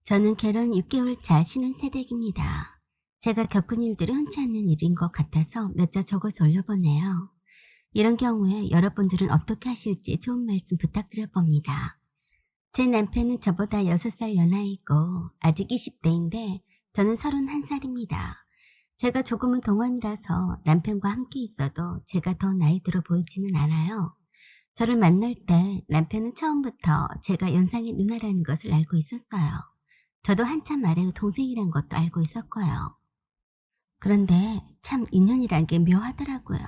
저는 결혼 6개월 차 신혼새댁입니다. 제가 겪은 일들이 흔치 않은 일인 것 같아서 몇 자 적어서 올려보네요. 이런 경우에 여러분들은 어떻게 하실지 좋은 말씀 부탁드려봅니다. 제 남편은 저보다 6살 연하이고 아직 20대인데 저는 31살입니다. 제가 조금은 동안이라서 남편과 함께 있어도 제가 더 나이 들어 보이지는 않아요. 저를 만날 때 남편은 처음부터 제가 연상의 누나라는 것을 알고 있었어요. 저도 한참 아래 동생이란 것도 알고 있었고요. 그런데 참 인연이란 게 묘하더라고요.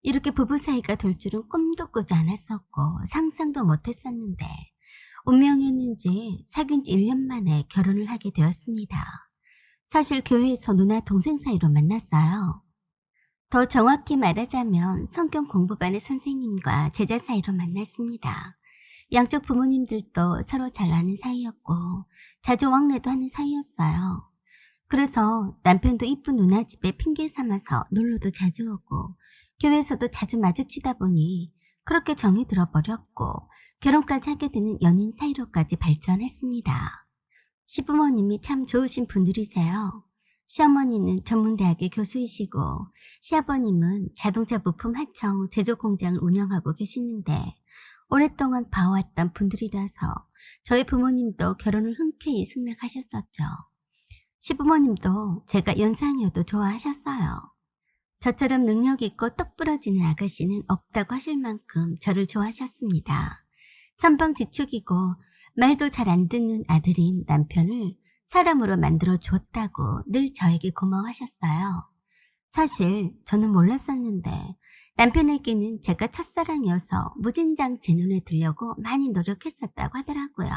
이렇게 부부 사이가 될 줄은 꿈도 꾸지 않았었고 상상도 못했었는데 운명이었는지 사귄 지 1년 만에 결혼을 하게 되었습니다. 사실 교회에서 누나 동생 사이로 만났어요. 더 정확히 말하자면 성경 공부반의 선생님과 제자 사이로 만났습니다. 양쪽 부모님들도 서로 잘 아는 사이였고 자주 왕래도 하는 사이였어요. 그래서 남편도 이쁜 누나 집에 핑계 삼아서 놀러도 자주 오고 교회에서도 자주 마주치다 보니 그렇게 정이 들어버렸고 결혼까지 하게 되는 연인 사이로까지 발전했습니다. 시부모님이 참 좋으신 분들이세요. 시어머니는 전문대학의 교수이시고 시아버님은 자동차 부품 하청 제조 공장을 운영하고 계시는데 오랫동안 봐왔던 분들이라서 저희 부모님도 결혼을 흔쾌히 승낙하셨었죠. 시부모님도 제가 연상이어도 좋아하셨어요. 저처럼 능력 있고 똑 부러지는 아가씨는 없다고 하실 만큼 저를 좋아하셨습니다. 천방지축이고 말도 잘 안 듣는 아들인 남편을 사람으로 만들어 주었다고 늘 저에게 고마워하셨어요. 사실 저는 몰랐었는데 남편에게는 제가 첫사랑이어서 무진장 제 눈에 들려고 많이 노력했었다고 하더라고요.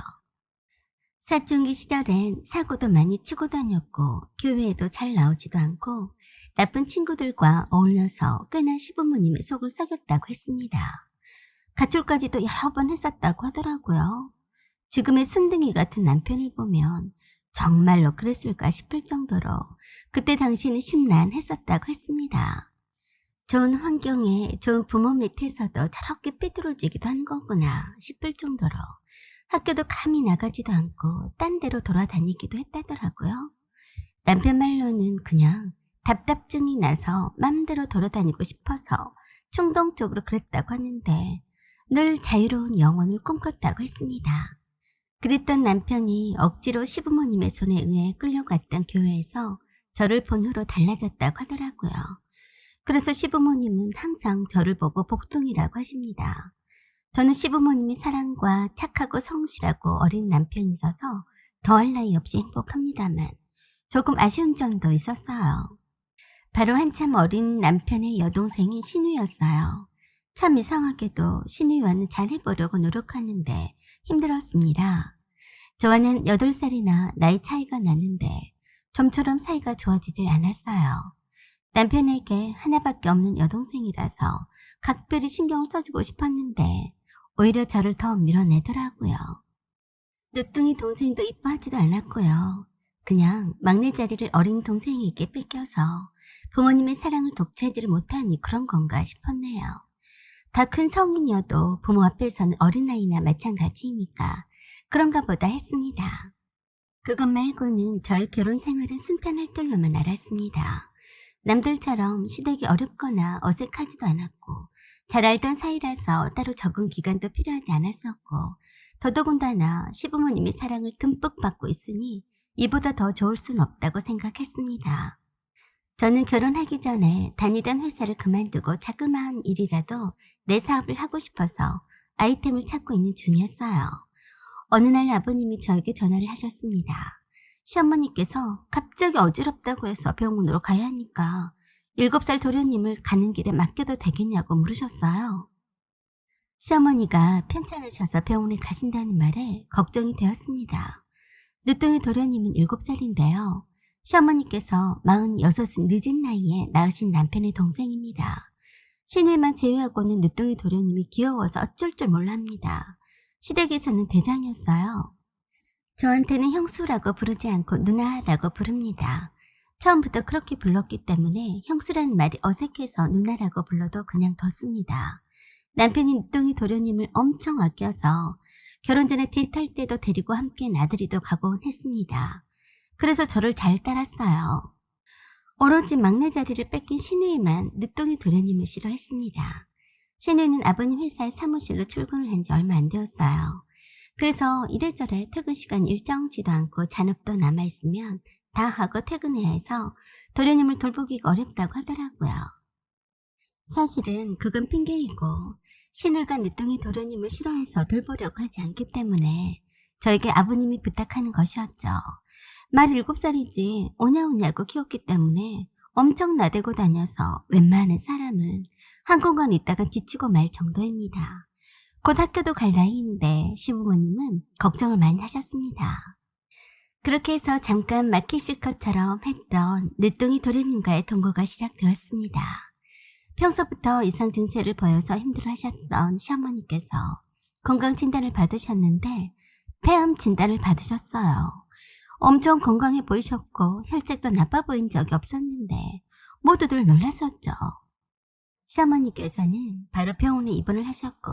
사춘기 시절엔 사고도 많이 치고 다녔고 교회에도 잘 나오지도 않고 나쁜 친구들과 어울려서 꽤나 시부모님의 속을 썩였다고 했습니다. 가출까지도 여러 번 했었다고 하더라고요. 지금의 순둥이 같은 남편을 보면 정말로 그랬을까 싶을 정도로 그때 당시는 심란했었다고 했습니다. 좋은 환경에 좋은 부모 밑에서도 저렇게 삐뚤어지기도 한 거구나 싶을 정도로 학교도 감히 나가지도 않고 딴 데로 돌아다니기도 했다더라고요. 남편 말로는 그냥 답답증이 나서 맘대로 돌아다니고 싶어서 충동적으로 그랬다고 하는데 늘 자유로운 영혼을 꿈꿨다고 했습니다. 그랬던 남편이 억지로 시부모님의 손에 의해 끌려갔던 교회에서 저를 본 후로 달라졌다고 하더라고요. 그래서 시부모님은 항상 저를 보고 복동이라고 하십니다. 저는 시부모님이 사랑과 착하고 성실하고 어린 남편이 있어서 더할 나위 없이 행복합니다만 조금 아쉬운 점도 있었어요. 바로 한참 어린 남편의 여동생이 신우였어요. 참 이상하게도 신우와는 잘해보려고 노력하는데 힘들었습니다. 저와는 8살이나 나이 차이가 나는데 좀처럼 사이가 좋아지질 않았어요. 남편에게 하나밖에 없는 여동생이라서 각별히 신경을 써주고 싶었는데 오히려 저를 더 밀어내더라고요. 늦둥이 동생도 이뻐하지도 않았고요. 그냥 막내 자리를 어린 동생에게 뺏겨서 부모님의 사랑을 독차지를 못하니 그런 건가 싶었네요. 다 큰 성인이어도 부모 앞에서는 어린아이나 마찬가지이니까 그런가 보다 했습니다. 그것 말고는 저의 결혼 생활은 순탄할 줄로만 알았습니다. 남들처럼 시댁이 어렵거나 어색하지도 않았고 잘 알던 사이라서 따로 적응 기간도 필요하지 않았었고 더더군다나 시부모님의 사랑을 듬뿍 받고 있으니 이보다 더 좋을 순 없다고 생각했습니다. 저는 결혼하기 전에 다니던 회사를 그만두고 자그마한 일이라도 내 사업을 하고 싶어서 아이템을 찾고 있는 중이었어요. 어느 날 아버님이 저에게 전화를 하셨습니다. 시어머니께서 갑자기 어지럽다고 해서 병원으로 가야 하니까 7살 도련님을 가는 길에 맡겨도 되겠냐고 물으셨어요. 시어머니가 편찮으셔서 병원에 가신다는 말에 걱정이 되었습니다. 늦둥이 도련님은 7살인데요. 시어머니께서 46은 늦은 나이에 낳으신 남편의 동생입니다. 신일만 제외하고는 늦둥이 도련님이 귀여워서 어쩔 줄 몰랍니다. 시댁에서는 대장이었어요. 저한테는 형수라고 부르지 않고 누나라고 부릅니다. 처음부터 그렇게 불렀기 때문에 형수라는 말이 어색해서 누나라고 불러도 그냥 뒀습니다. 남편이 늦둥이 도련님을 엄청 아껴서 결혼 전에 데이트할 때도 데리고 함께 나들이도 가곤 했습니다. 그래서 저를 잘 따랐어요. 오로지 막내 자리를 뺏긴 신우이만 늦둥이 도련님을 싫어했습니다. 신우이는 아버님 회사의 사무실로 출근을 한 지 얼마 안 되었어요. 그래서 이래저래 퇴근 시간 일정치도 않고 잔업도 남아있으면 다 하고 퇴근해야 해서 도련님을 돌보기가 어렵다고 하더라고요. 사실은 그건 핑계이고 신우가 늦둥이 도련님을 싫어해서 돌보려고 하지 않기 때문에 저에게 아버님이 부탁하는 것이었죠. 말 7살이지 오냐오냐고 키웠기 때문에 엄청 나대고 다녀서 웬만한 사람은 한 공간 있다가 지치고 말 정도입니다. 곧 학교도 갈 나이인데 시부모님은 걱정을 많이 하셨습니다. 그렇게 해서 잠깐 막히실 것처럼 했던 늦둥이 도련님과의 동거가 시작되었습니다. 평소부터 이상 증세를 보여서 힘들어하셨던 시어머니께서 건강 진단을 받으셨는데 폐암 진단을 받으셨어요. 엄청 건강해 보이셨고 혈색도 나빠 보인 적이 없었는데 모두들 놀랐었죠. 시어머니께서는 바로 병원에 입원을 하셨고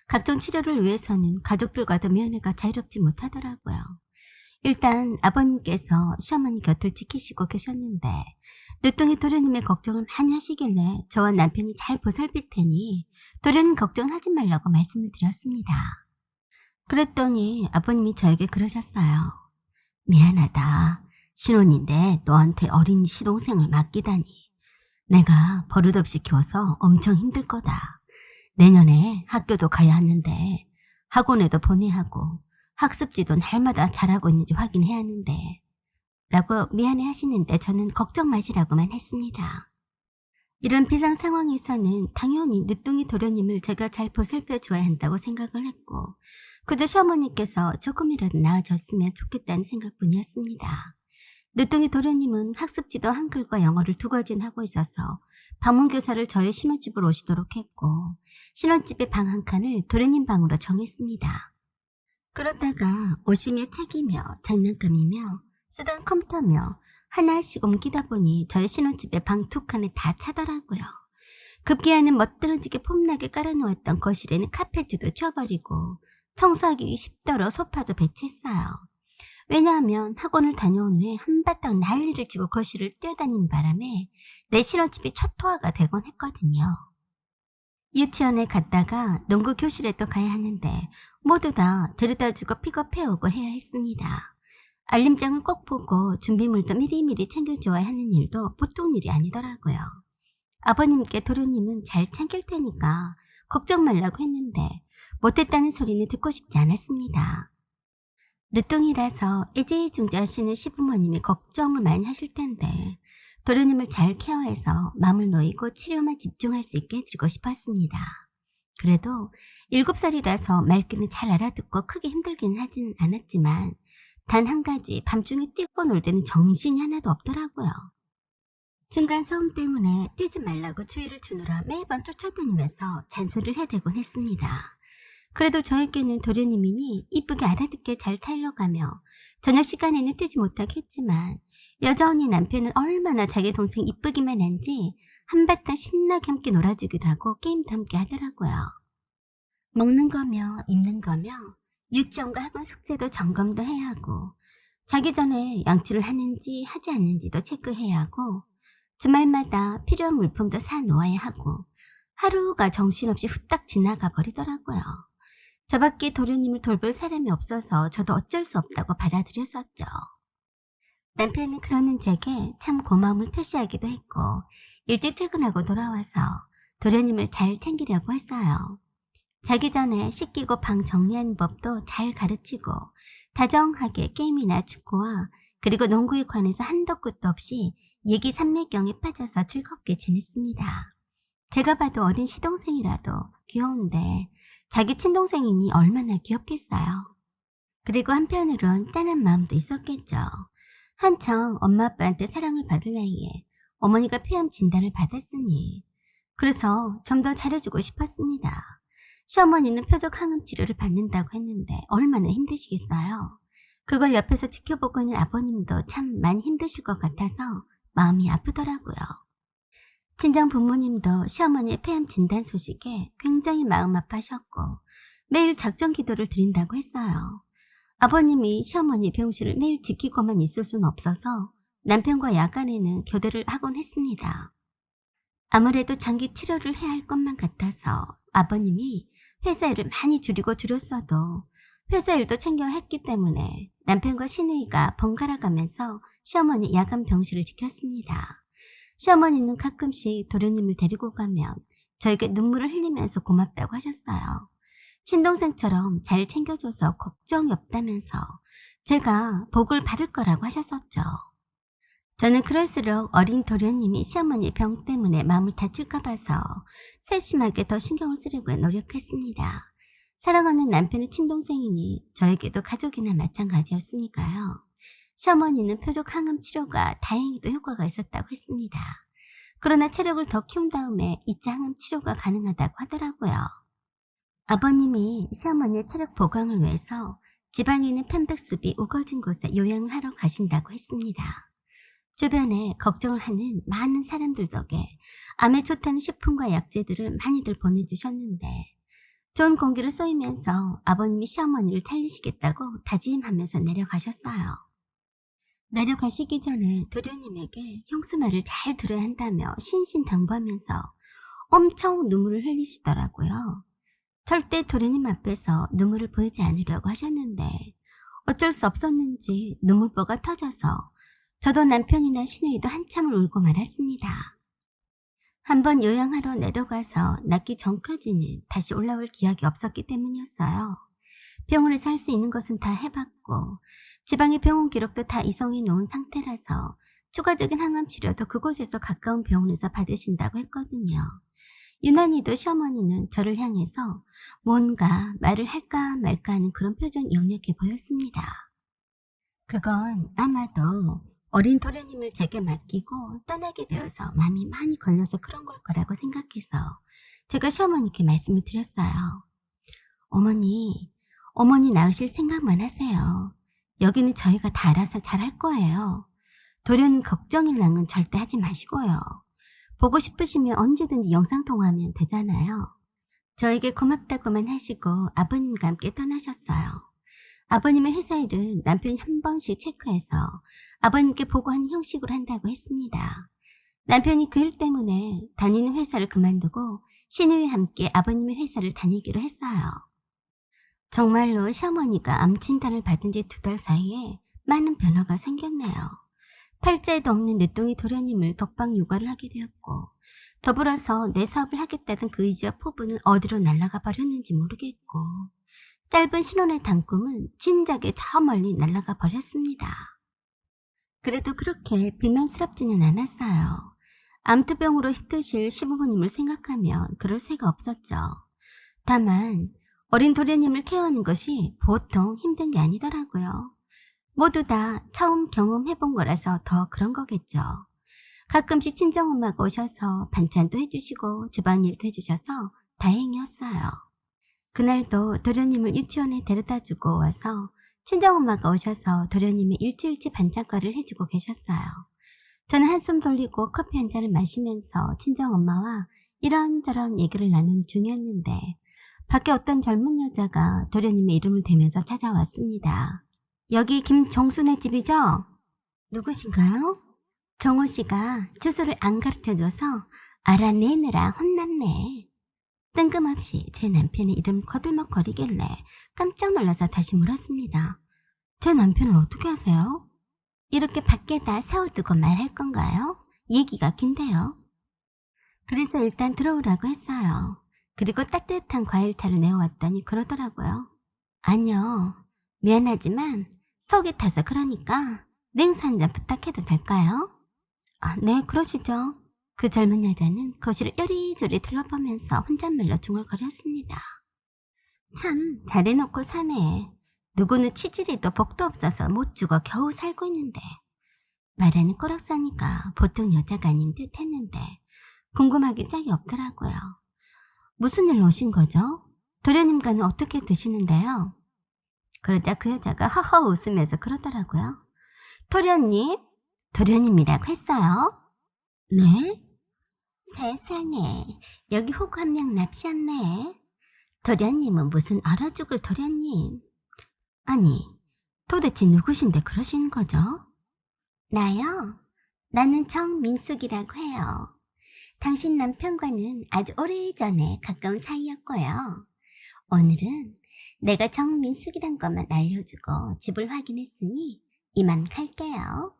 각종 치료를 위해서는 가족들과도 면회가 자유롭지 못하더라고요. 일단 아버님께서 시어머니 곁을 지키시고 계셨는데 늦둥이 도련님의 걱정을 많이 하시길래 저와 남편이 잘 보살필 테니 도련님 걱정을 하지 말라고 말씀을 드렸습니다. 그랬더니 아버님이 저에게 그러셨어요. 미안하다. 신혼인데 너한테 어린 시동생을 맡기다니. 내가 버릇없이 키워서 엄청 힘들 거다. 내년에 학교도 가야 하는데 학원에도 보내야 하고 학습지도 날마다 잘하고 있는지 확인해야 하는데 라고 미안해 하시는데 저는 걱정 마시라고만 했습니다. 이런 비상 상황에서는 당연히 늦둥이 도련님을 제가 잘 보살펴 줘야 한다고 생각을 했고 그저 시어머니께서 조금이라도 나아졌으면 좋겠다는 생각뿐이었습니다. 늦둥이 도련님은 학습지도 한글과 영어를 2가지는 하고 있어서 방문교사를 저희 신혼집으로 오시도록 했고 신혼집의 방 한 칸을 도련님 방으로 정했습니다. 그러다가 오시며 책이며 장난감이며 쓰던 컴퓨터며 하나씩 옮기다 보니 저희 신혼집의 방 2칸에 다 차더라고요. 급기야는 멋들어지게 폼나게 깔아놓았던 거실에는 카페트도 쳐버리고 청소하기 쉽도록 소파도 배치했어요. 왜냐하면 학원을 다녀온 후에 한바탕 난리를 치고 거실을 뛰어다니는 바람에 내 신혼집이 초토화가 되곤 했거든요. 유치원에 갔다가 농구 교실에 또 가야 하는데 모두 다 데려다주고 픽업해오고 해야 했습니다. 알림장을 꼭 보고 준비물도 미리미리 챙겨줘야 하는 일도 보통 일이 아니더라고요. 아버님께 도련님은 잘 챙길 테니까 걱정 말라고 했는데 못했다는 소리는 듣고 싶지 않았습니다. 늦둥이라서 애지중지하시는 시부모님이 걱정을 많이 하실 텐데 도련님을 잘 케어해서 마음을 놓이고 치료만 집중할 수 있게 해드리고 싶었습니다. 그래도 7살이라서 말귀는 잘 알아듣고 크게 힘들기는 하진 않았지만 단 한 가지 밤중에 뛰고 놀 때는 정신이 하나도 없더라고요. 중간 소음 때문에 뛰지 말라고 주의를 주느라 매번 쫓아다니면서 잔소리를 해대곤 했습니다. 그래도 저에게는 도련님이니 이쁘게 알아듣게 잘 타일러가며 저녁 시간에는 뛰지 못하게 했지만 여전히 남편은 얼마나 자기 동생 이쁘기만 한지 한바탕 신나게 함께 놀아주기도 하고 게임도 함께 하더라고요. 먹는 거며 입는 거며 유치원과 학원 숙제도 점검도 해야 하고 자기 전에 양치를 하는지 하지 않는지도 체크해야 하고 주말마다 필요한 물품도 사놓아야 하고 하루가 정신없이 후딱 지나가 버리더라고요. 저밖에 도련님을 돌볼 사람이 없어서 저도 어쩔 수 없다고 받아들였었죠. 남편은 그러는 제게 참 고마움을 표시하기도 했고 일찍 퇴근하고 돌아와서 도련님을 잘 챙기려고 했어요. 자기 전에 씻기고 방 정리하는 법도 잘 가르치고 다정하게 게임이나 축구와 그리고 농구에 관해서 한도 끝도 없이 얘기 산매경에 빠져서 즐겁게 지냈습니다. 제가 봐도 어린 시동생이라도 귀여운데 자기 친동생이니 얼마나 귀엽겠어요. 그리고 한편으론 짠한 마음도 있었겠죠. 한창 엄마 아빠한테 사랑을 받을 나이에 어머니가 폐암 진단을 받았으니 그래서 좀 더 잘해주고 싶었습니다. 시어머니는 표적 항암 치료를 받는다고 했는데 얼마나 힘드시겠어요. 그걸 옆에서 지켜보고 있는 아버님도 참 많이 힘드실 것 같아서 마음이 아프더라고요. 친정 부모님도 시어머니의 폐암 진단 소식에 굉장히 마음 아파하셨고 매일 작정 기도를 드린다고 했어요. 아버님이 시어머니 병실을 매일 지키고만 있을 수는 없어서 남편과 야간에는 교대를 하곤 했습니다. 아무래도 장기 치료를 해야 할 것만 같아서 아버님이 회사 일을 많이 줄였어도 회사 일도 챙겨야 했기 때문에 남편과 시누이가 번갈아 가면서 시어머니 야간 병실을 지켰습니다. 시어머니는 가끔씩 도련님을 데리고 가면 저에게 눈물을 흘리면서 고맙다고 하셨어요. 친동생처럼 잘 챙겨줘서 걱정이 없다면서 제가 복을 받을 거라고 하셨었죠. 저는 그럴수록 어린 도련님이 시어머니 병 때문에 마음을 다칠까 봐서 세심하게 더 신경을 쓰려고 노력했습니다. 사랑하는 남편의 친동생이니 저에게도 가족이나 마찬가지였으니까요. 시어머니는 표적 항암 치료가 다행히도 효과가 있었다고 했습니다. 그러나 체력을 더 키운 다음에 2차 항암 치료가 가능하다고 하더라고요. 아버님이 시어머니의 체력 보강을 위해서 지방에 있는 편백숲이 우거진 곳에 요양을 하러 가신다고 했습니다. 주변에 걱정을 하는 많은 사람들 덕에 암에 좋다는 식품과 약재들을 많이들 보내주셨는데 좋은 공기를 쏘이면서 아버님이 시어머니를 살리시겠다고 다짐하면서 내려가셨어요. 내려가시기 전에 도련님에게 형수 말을 잘 들어야 한다며 신신당부하면서 엄청 눈물을 흘리시더라고요. 절대 도련님 앞에서 눈물을 보이지 않으려고 하셨는데 어쩔 수 없었는지 눈물보가 터져서 저도 남편이나 시누이도 한참을 울고 말았습니다. 한번 요양하러 내려가서 낫기 전까지는 다시 올라올 기약이 없었기 때문이었어요. 병원에서 할 수 있는 것은 다 해봤고 지방의 병원 기록도 다 이송해 놓은 상태라서 추가적인 항암 치료도 그곳에서 가까운 병원에서 받으신다고 했거든요. 유난히도 시어머니는 저를 향해서 뭔가 말을 할까 말까 하는 그런 표정이 역력해 보였습니다. 그건 아마도 어린 도련님을 제게 맡기고 떠나게 되어서 마음이 많이 걸려서 그런 걸 거라고 생각해서 제가 시어머니께 말씀을 드렸어요. 어머니 낳으실 생각만 하세요. 여기는 저희가 다 알아서 잘할 거예요. 도련님 걱정일 낭은 절대 하지 마시고요. 보고 싶으시면 언제든지 영상통화하면 되잖아요. 저에게 고맙다고만 하시고 아버님과 함께 떠나셨어요. 아버님의 회사 일은 남편이 한 번씩 체크해서 아버님께 보고하는 형식으로 한다고 했습니다. 남편이 그 일 때문에 다니는 회사를 그만두고 시누이와 함께 아버님의 회사를 다니기로 했어요. 정말로 시어머니가 암 진단을 받은 지 2달 사이에 많은 변화가 생겼네요. 팔자에도 없는 늦둥이 도련님을 독방 육아를 하게 되었고 더불어서 내 사업을 하겠다던 그 의지와 포부는 어디로 날아가 버렸는지 모르겠고 짧은 신혼의 단꿈은 진작에 저 멀리 날아가 버렸습니다. 그래도 그렇게 불만스럽지는 않았어요. 암투병으로 힘드실 시부모님을 생각하면 그럴 새가 없었죠. 다만 어린 도련님을 케어하는 것이 보통 힘든 게 아니더라고요. 모두 다 처음 경험해본 거라서 더 그런 거겠죠. 가끔씩 친정엄마가 오셔서 반찬도 해주시고 주방일도 해주셔서 다행이었어요. 그날도 도련님을 유치원에 데려다주고 와서 친정엄마가 오셔서 도련님의 일주일치 반찬거리를 해주고 계셨어요. 저는 한숨 돌리고 커피 한 잔을 마시면서 친정엄마와 이런저런 얘기를 나눈 중이었는데 밖에 어떤 젊은 여자가 도련님의 이름을 대면서 찾아왔습니다. 여기 김정순의 집이죠? 누구신가요? 정호 씨가 주소를 안 가르쳐줘서 알아내느라 혼났네. 뜬금없이 제 남편의 이름 거들먹거리길래 깜짝 놀라서 다시 물었습니다. 제 남편을 어떻게 아세요? 이렇게 밖에다 세워두고 말할 건가요? 얘기가 긴데요. 그래서 일단 들어오라고 했어요. 그리고 따뜻한 과일차를 내어왔더니 그러더라고요. 아니요, 미안하지만 속이 타서 그러니까 냉수 한 잔 부탁해도 될까요? 네, 그러시죠. 그 젊은 여자는 거실을 요리조리 둘러보면서 혼잣말로 중얼거렸습니다. 참 잘해놓고 사네. 누구는 치질이도 복도 없어서 못 죽어 겨우 살고 있는데. 말하는 꼬락서니까 보통 여자가 아닌 듯 했는데 궁금하기 짝이 없더라고요. 무슨 일로 오신 거죠? 도련님과는 어떻게 드시는데요? 그러자 그 여자가 허허 웃으면서 그러더라고요. 도련님? 도련님이라고 했어요? 네? 세상에, 여기 호구 한 명 납시했네. 도련님은 무슨 얼어 죽을 도련님. 아니, 도대체 누구신데 그러시는 거죠? 나요? 나는 정민숙이라고 해요. 당신 남편과는 아주 오래전에 가까운 사이였고요. 오늘은 내가 정민숙이란 것만 알려주고 집을 확인했으니 이만 갈게요.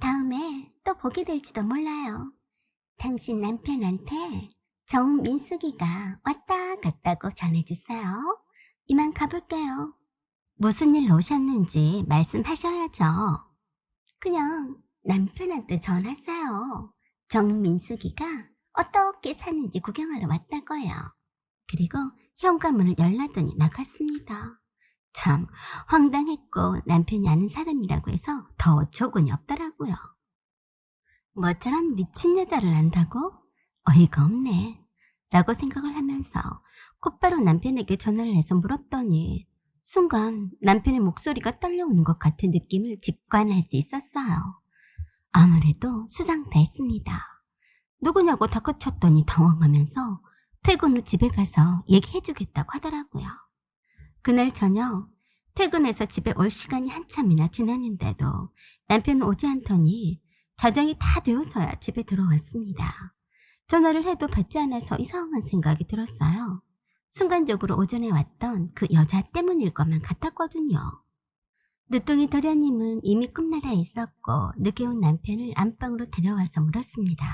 다음에 또 보게 될지도 몰라요. 당신 남편한테 정민숙이가 왔다 갔다고 전해주세요. 이만 가볼게요. 무슨 일로 오셨는지 말씀하셔야죠. 그냥 남편한테 전화했어요. 정민숙이가 어떻게 사는지 구경하러 왔다고요. 그리고 현관문을 열라더니 나갔습니다. 참 황당했고 남편이 아는 사람이라고 해서 더 어처구니 없더라고요. 뭐 저런 미친 여자를 안다고? 어이가 없네. 라고 생각을 하면서 곧바로 남편에게 전화를 해서 물었더니 순간 남편의 목소리가 떨려오는 것 같은 느낌을 직관할 수 있었어요. 아무래도 수상다했습니다. 누구냐고 다그쳤더니 당황하면서 퇴근 후 집에 가서 얘기해주겠다고 하더라고요. 그날 저녁 퇴근해서 집에 올 시간이 한참이나 지났는데도 남편은 오지 않더니 자정이 다 되어서야 집에 들어왔습니다. 전화를 해도 받지 않아서 이상한 생각이 들었어요. 순간적으로 오전에 왔던 그 여자 때문일 것만 같았거든요. 늦둥이 도련님은 이미 꿈나라에 있었고 늦게 온 남편을 안방으로 데려와서 물었습니다.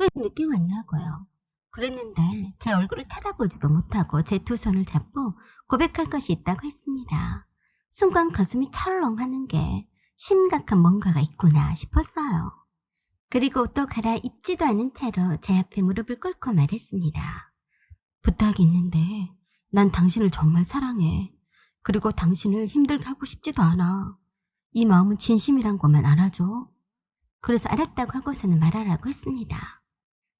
왜 늦게 왔냐고요. 그랬는데 제 얼굴을 쳐다보지도 못하고 제 두 손을 잡고 고백할 것이 있다고 했습니다. 순간 가슴이 철렁하는 게 심각한 뭔가가 있구나 싶었어요. 그리고 또 갈아입지도 않은 채로 제 앞에 무릎을 꿇고 말했습니다. 부탁이 있는데 난 당신을 정말 사랑해. 그리고 당신을 힘들게 하고 싶지도 않아. 이 마음은 진심이란 것만 알아줘. 그래서 알았다고 하고서는 말하라고 했습니다.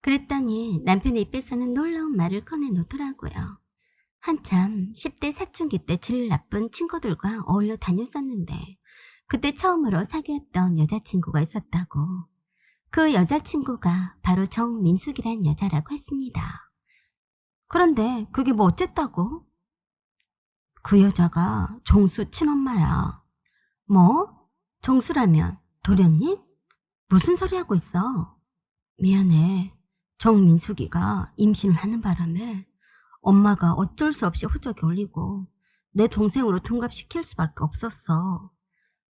그랬더니 남편의 입에서는 놀라운 말을 꺼내놓더라고요. 한참 10대 사춘기 때 질 나쁜 친구들과 어울려 다녔었는데 그때 처음으로 사귀었던 여자친구가 있었다고. 그 여자친구가 바로 정민숙이란 여자라고 했습니다. 그런데 그게 뭐 어쨌다고? 그 여자가 정수 친엄마야. 뭐? 정수라면 도련님? 무슨 소리 하고 있어? 미안해. 정민숙이가 임신을 하는 바람에 엄마가 어쩔 수 없이 호적이 올리고 내 동생으로 둔갑시킬 수밖에 없었어.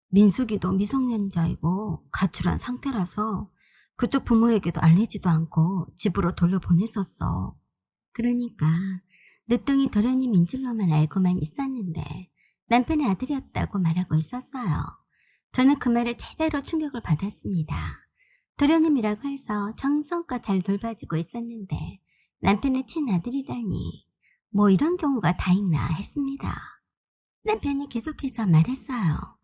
민숙이도 미성년자이고 가출한 상태라서 그쪽 부모에게도 알리지도 않고 집으로 돌려보냈었어. 그러니까 늦둥이 도련님 인질로만 알고만 있었는데 남편의 아들이었다고 말하고 있었어요. 저는 그 말에 제대로 충격을 받았습니다. 도련님이라고 해서 정성껏 잘 돌봐주고 있었는데 남편의 친아들이라니 뭐 이런 경우가 다 있나 했습니다. 남편이 계속해서 말했어요.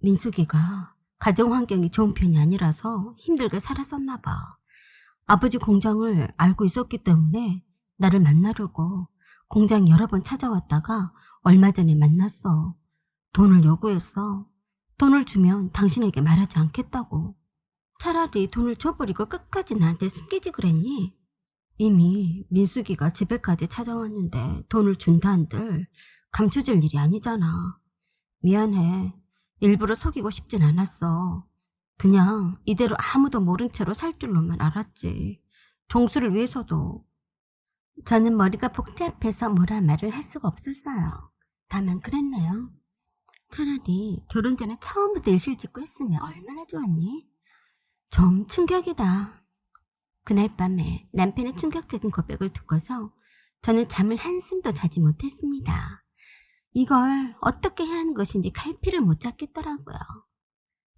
민숙이가 가정 환경이 좋은 편이 아니라서 힘들게 살았었나 봐. 아버지 공장을 알고 있었기 때문에 나를 만나려고 공장 여러 번 찾아왔다가 얼마 전에 만났어. 돈을 요구했어. 돈을 주면 당신에게 말하지 않겠다고. 차라리 돈을 줘버리고 끝까지 나한테 숨기지 그랬니? 이미 민숙이가 집에까지 찾아왔는데 돈을 준다 한들 감춰질 일이 아니잖아. 미안해. 일부러 속이고 싶진 않았어. 그냥 이대로 아무도 모른 채로 살 줄로만 알았지. 정수를 위해서도. 저는 머리가 복잡해서 뭐라 말을 할 수가 없었어요. 다만 그랬네요. 차라리 결혼 전에 처음부터 일실 짓고 했으면 얼마나 좋았니? 좀 충격이다. 그날 밤에 남편의 충격적인 고백을 듣고서 저는 잠을 한숨도 자지 못했습니다. 이걸 어떻게 해야 하는 것인지 갈피를 못 잡겠더라고요.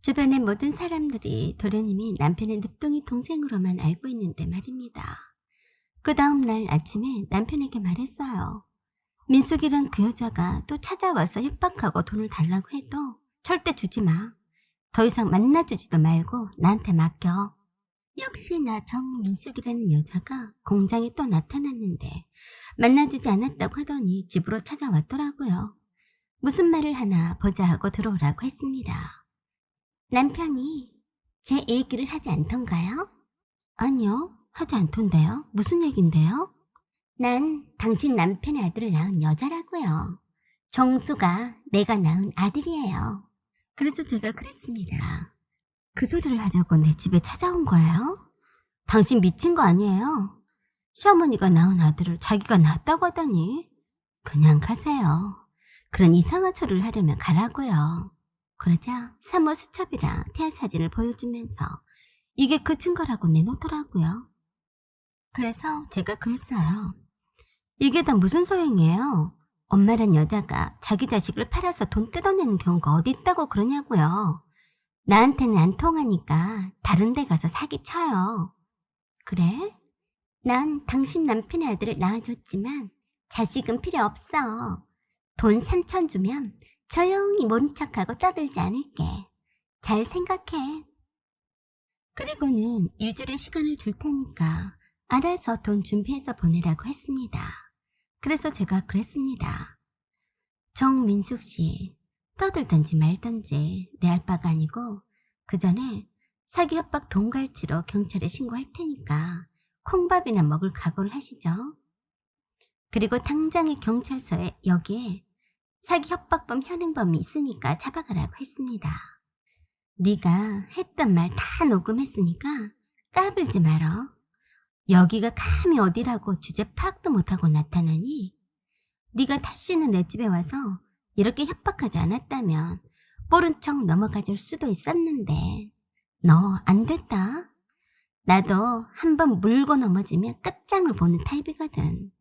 주변의 모든 사람들이 도련님이 남편의 늦둥이 동생으로만 알고 있는데 말입니다. 그 다음날 아침에 남편에게 말했어요. 민숙이란 그 여자가 또 찾아와서 협박하고 돈을 달라고 해도 절대 주지 마. 더 이상 만나주지도 말고 나한테 맡겨. 역시나 정민숙이라는 여자가 공장에 또 나타났는데 만나주지 않았다고 하더니 집으로 찾아왔더라고요. 무슨 말을 하나 보자 하고 들어오라고 했습니다. 남편이 제 얘기를 하지 않던가요? 아니요, 하지 않던데요. 무슨 얘긴데요? 난 당신 남편의 아들을 낳은 여자라고요. 정수가 내가 낳은 아들이에요. 그래서 제가 그랬습니다. 그 소리를 하려고 내 집에 찾아온 거예요? 당신 미친 거 아니에요? 시어머니가 낳은 아들을 자기가 낳았다고 하다니. 그냥 가세요. 그런 이상한 소리를 하려면 가라고요. 그러자 산모 수첩이랑 태아 사진을 보여주면서 이게 그 증거라고 내놓더라고요. 그래서 제가 그랬어요. 이게 다 무슨 소용이에요? 엄마란 여자가 자기 자식을 팔아서 돈 뜯어내는 경우가 어디 있다고 그러냐고요. 나한테는 안 통하니까 다른 데 가서 사기쳐요. 그래? 난 당신 남편의 아들을 낳아줬지만 자식은 필요 없어. 돈 3천 주면 조용히 모른 척하고 떠들지 않을게. 잘 생각해. 그리고는 일주일의 시간을 줄 테니까 알아서 돈 준비해서 보내라고 했습니다. 그래서 제가 그랬습니다. 정민숙 씨, 떠들든지 말든지 내 알 바가 아니고 그 전에 사기 협박 동갈치로 경찰에 신고할 테니까 콩밥이나 먹을 각오를 하시죠. 그리고 당장에 경찰서에 여기에 사기 협박범 현행범이 있으니까 잡아가라고 했습니다. 네가 했던 말 다 녹음했으니까 까불지 말어. 여기가 감히 어디라고 주제 파악도 못하고 나타나니 네가 다시는 내 집에 와서 이렇게 협박하지 않았다면 모른 척 넘어가 줄 수도 있었는데 너 안 됐다. 나도 한번 물고 넘어지면 끝장을 보는 타입이거든.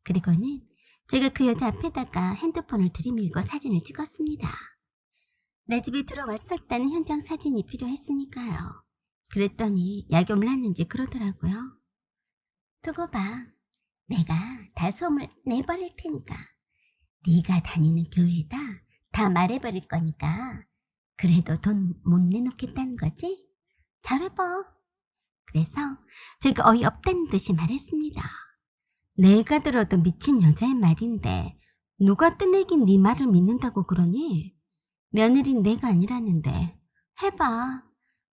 그리고는 제가 그 여자 앞에다가 핸드폰을 들이밀고 사진을 찍었습니다. 내 집에 들어왔었다는 현장 사진이 필요했으니까요. 그랬더니 약이 올랐는지 그러더라고요. 두고 봐. 내가 다 소문을 내버릴 테니까. 네가 다니는 교회에다 다 말해버릴 거니까. 그래도 돈 못 내놓겠다는 거지? 잘해봐. 그래서 제가 어이없다는 듯이 말했습니다. 내가 들어도 미친 여자의 말인데 누가 뜨내긴 네 말을 믿는다고 그러니? 며느린 내가 아니라는데 해봐.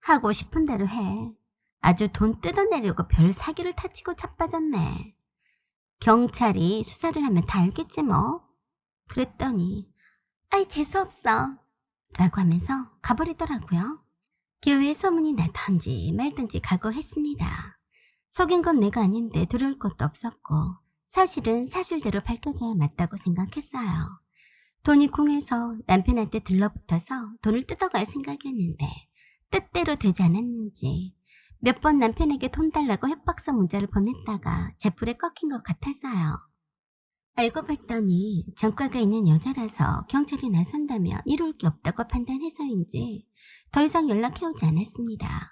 하고 싶은 대로 해. 아주 돈 뜯어내려고 별 사기를 타치고 자빠졌네. 경찰이 수사를 하면 다 알겠지 뭐. 그랬더니 아이 재수없어 라고 하면서 가버리더라고요. 교회에 소문이 나든지 말든지 각오했습니다. 속인 건 내가 아닌데 두려울 것도 없었고 사실은 사실대로 밝혀져야 맞다고 생각했어요. 돈이 궁해서 남편한테 들러붙어서 돈을 뜯어갈 생각이었는데 뜻대로 되지 않았는지 몇 번 남편에게 돈 달라고 협박서 문자를 보냈다가 제풀에 꺾인 것 같았어요. 알고 봤더니 전과가 있는 여자라서 경찰이 나선다면 이룰 게 없다고 판단해서인지 더 이상 연락해오지 않았습니다.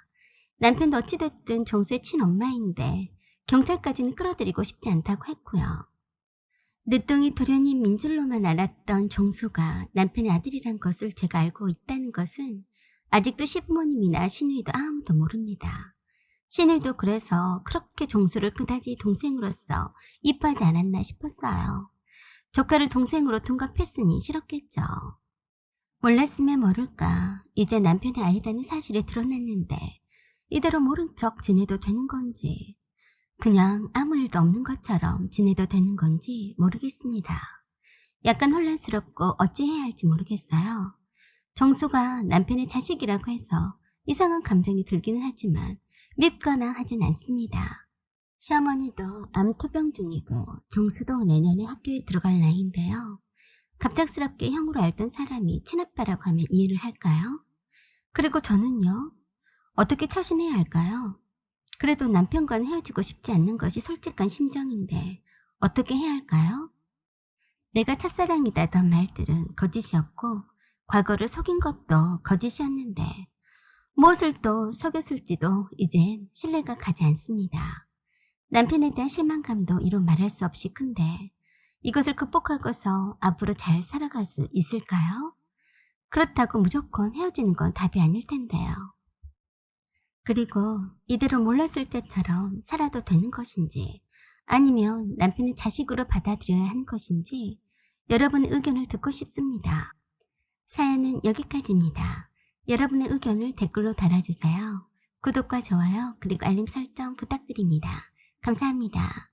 남편도 어찌됐든 정수의 친엄마인데 경찰까지는 끌어들이고 싶지 않다고 했고요. 늦둥이 도련님 민줄로만 알았던 정수가 남편의 아들이란 것을 제가 알고 있다는 것은 아직도 시부모님이나 시누이도 아무도 모릅니다. 시누이도 그래서 그렇게 정수를 그다지 동생으로서 이뻐하지 않았나 싶었어요. 조카를 동생으로 둔갑했으니 싫었겠죠. 몰랐으면 모를까 이제 남편의 아이라는 사실이 드러났는데 이대로 모른 척 지내도 되는 건지 그냥 아무 일도 없는 것처럼 지내도 되는 건지 모르겠습니다. 약간 혼란스럽고 어찌해야 할지 모르겠어요. 정수가 남편의 자식이라고 해서 이상한 감정이 들기는 하지만 밉거나 하진 않습니다. 시어머니도 암투병 중이고 정수도 내년에 학교에 들어갈 나이인데요. 갑작스럽게 형으로 알던 사람이 친아빠라고 하면 이해를 할까요? 그리고 저는요? 어떻게 처신해야 할까요? 그래도 남편과는 헤어지고 싶지 않는 것이 솔직한 심정인데 어떻게 해야 할까요? 내가 첫사랑이다던 말들은 거짓이었고 과거를 속인 것도 거짓이었는데 무엇을 또 속였을지도 이젠 신뢰가 가지 않습니다. 남편에 대한 실망감도 이루 말할 수 없이 큰데 이것을 극복하고서 앞으로 잘 살아갈 수 있을까요? 그렇다고 무조건 헤어지는 건 답이 아닐 텐데요. 그리고 이대로 몰랐을 때처럼 살아도 되는 것인지 아니면 남편을 자식으로 받아들여야 하는 것인지 여러분의 의견을 듣고 싶습니다. 사연은 여기까지입니다. 여러분의 의견을 댓글로 달아주세요. 구독과 좋아요 그리고 알림 설정 부탁드립니다. 감사합니다.